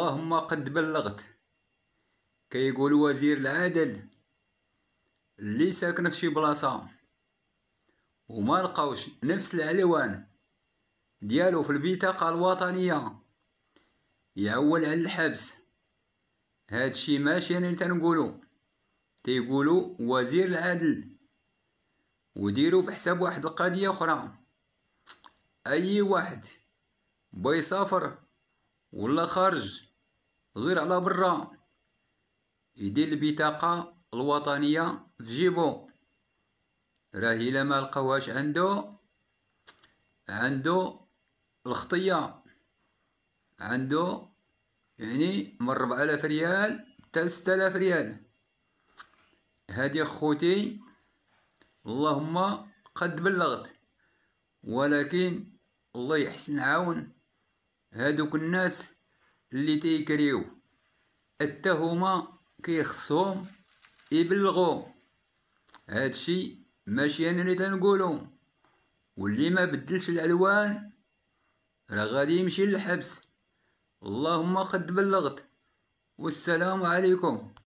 اللهم قد بلغت. كيقول وزير العدل اللي ساكن في شي بلاصة وما لقاوش نفس العنوان ديالو في البطاقة الوطنية يعول على الحبس. هادشي ماشي انا تنقولو، تيقولو وزير العدل. وديرو بحساب واحد القضية اخرى، اي واحد بغا يسافر ولا خارج غير على برا يدير البطاقة الوطنية في جيبو، راه الا ما لقاوهاش عنده الخطية، عنده يعني من 4000 ريال حتى 6000 ريال. هادي خوتي اللهم قد بلغت، ولكن الله يحسن عون هادوك الناس اللي تيكريو التهمة كيخصهم يبلغوا. هادشي ماشي انا اللي تنقولو، واللي ما بدلش العنوان راه غادي يمشي للحبس. اللهم قد بلغت، والسلام عليكم.